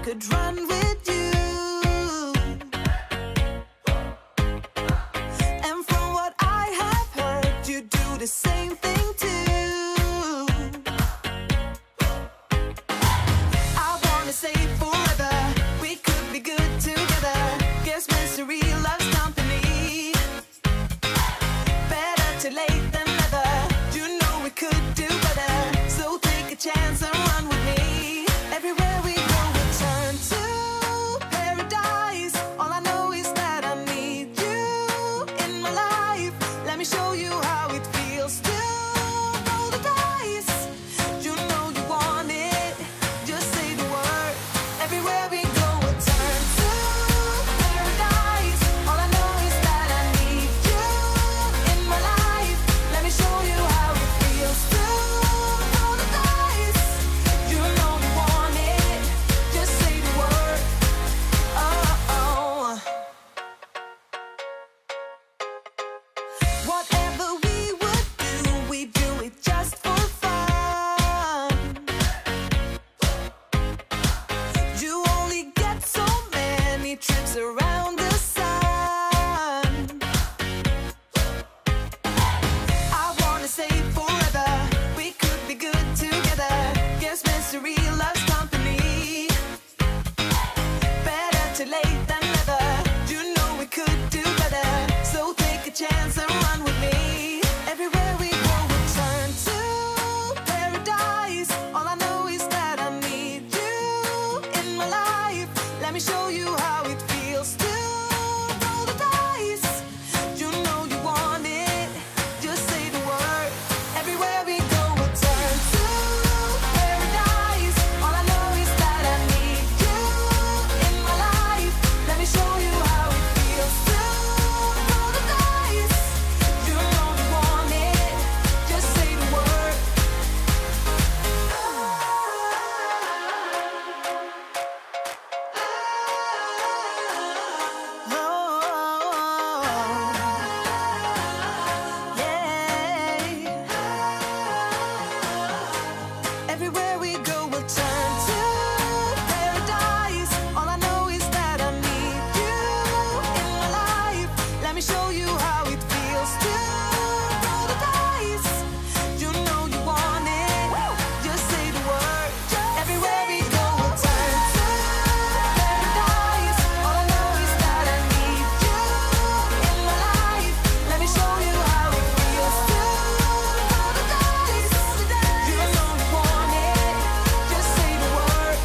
could run with you. And from what I have heard, you do the same thing too. I wanna say forever, we could be good together. Guess misery loves company. Better too late than never. You know we could do better. So take a chance and run with me. Everywhere we go, we turn to paradise. All I know is that I need you in my life. Let me show you how it feels to roll the dice. You know you want it, just say the word. Everywhere we go, we turn to paradise. All I know is that I need you in my life. Let me show you how it feels to roll the dice. You know you want it, just say the word. Oh. Whatever we do it just for fun. You only get so many trips around the sun. I wanna say forever, we could be good together. Guess misery loves company. Better too late than never. You know we could do better. So take a chance and run with me. Everywhere we go, we turn to paradise. All I know is that I need you in my life. Let me show you how it feels to roll the dice. You know you want it, just say the word. Everywhere we go, we turn to paradise. All I know is that I need you in my life. Let me show you how it feels to roll the dice. You know you want it, just say the word. Everywhere we go, we'll turn to paradise. All I know is that I need you in my life. Let me show you how it feels to roll the dice. You know you want it, just say the word. Everywhere we go, we'll turn to paradise. All I know is that I need you in my life. Let me show you how it feels to roll the dice. You know you want it, just say the word.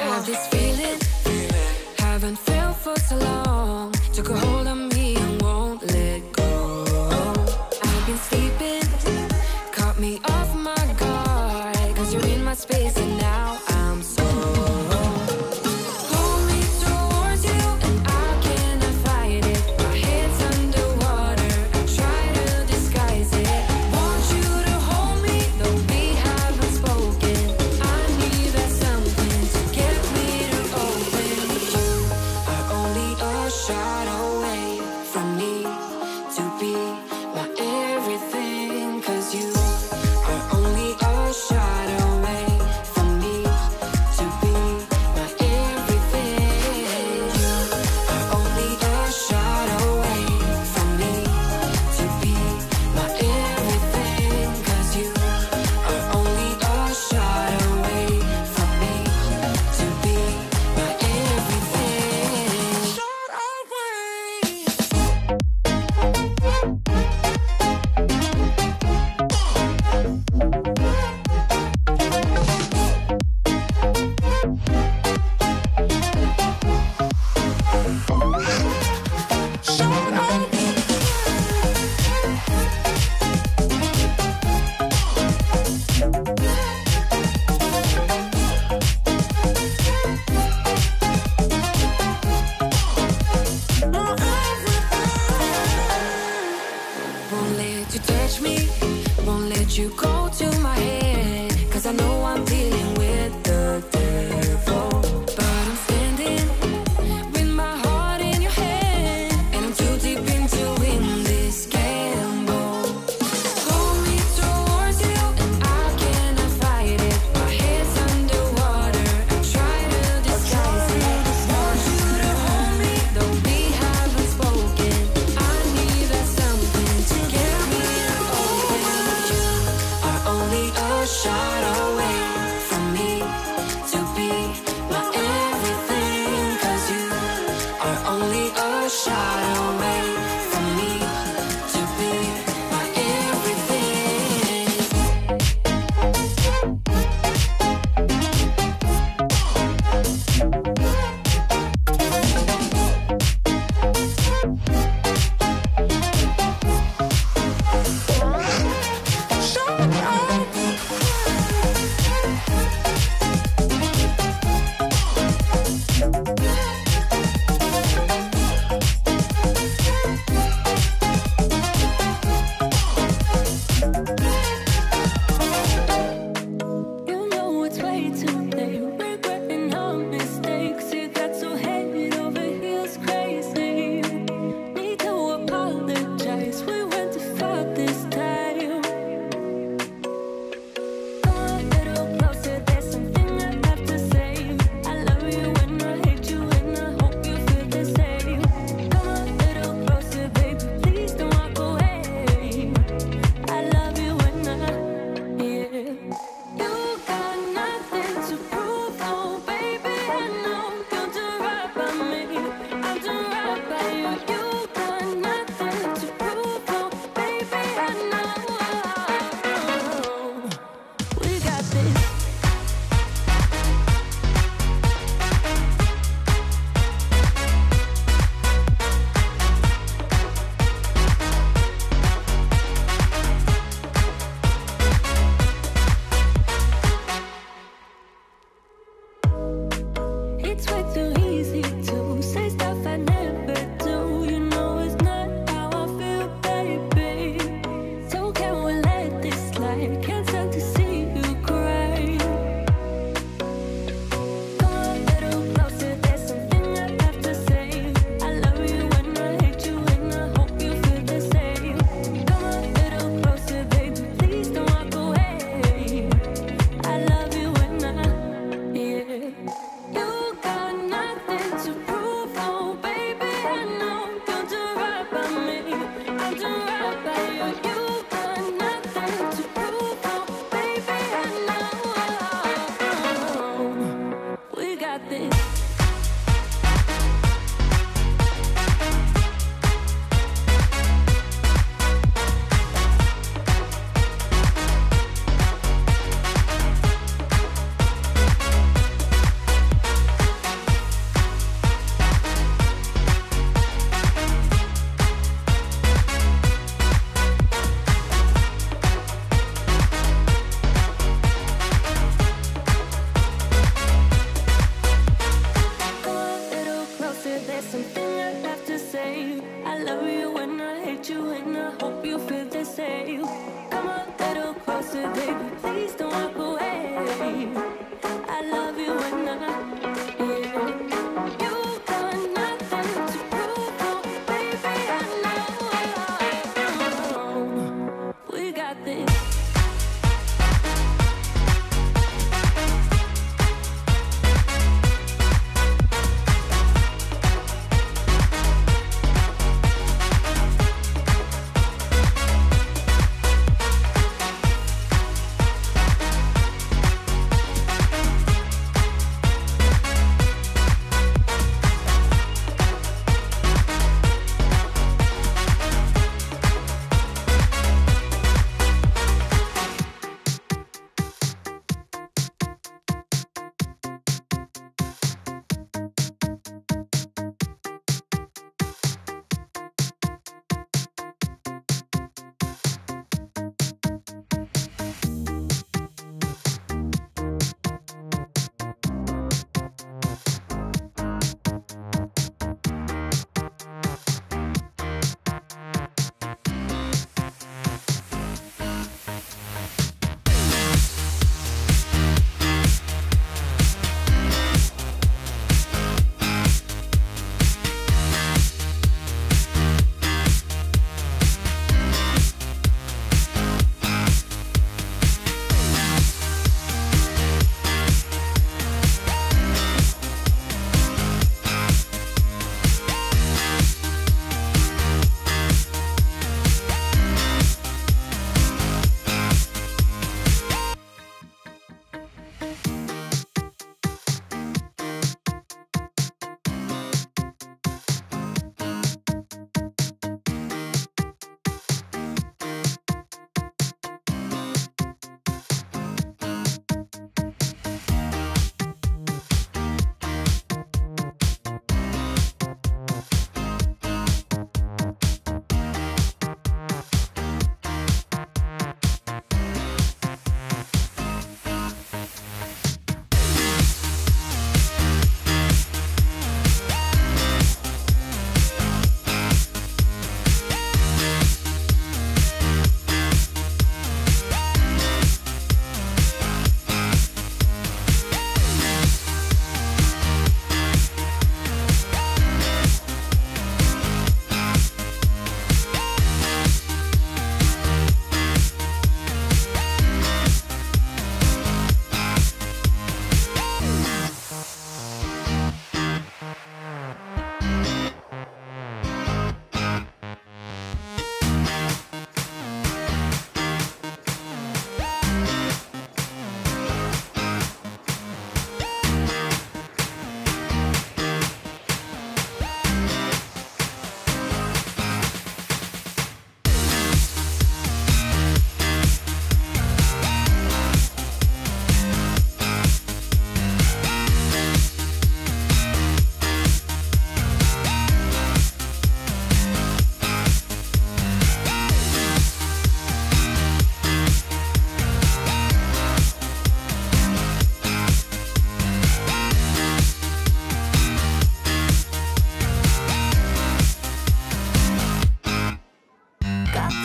Have this feeling, haven't felt for so long. Took a hold of me and won't let go. I've been sleeping, caught me off my guard. Cause you're in my space and now I'm so. Pull me towards you and I cannot fight it. My head's underwater, I try to disguise it. Want you to hold me, though we haven't spoken. I need that something to get me to open. You are only a shot away from me to be my everything. Cause you are only a shot away from me to be my everything. You are only a shot away from me to be my everything. Cause you are only a shot away from me to be my everything. Shot Won't let you touch me, won't let you go to my head. Cause I know I'm dealing with the devil. But I'm standing with my heart in your hand. And I'm too deep into in this gamble. Pull me towards you and I cannot fight it. My head's underwater, I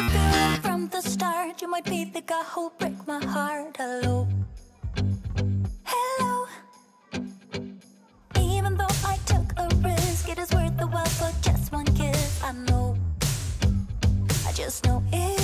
the feeling from the start. You might be the guy who'll break my heart. Hello, hello. Even though I took a risk, it is worth the while for just one kiss. I know, I just know it.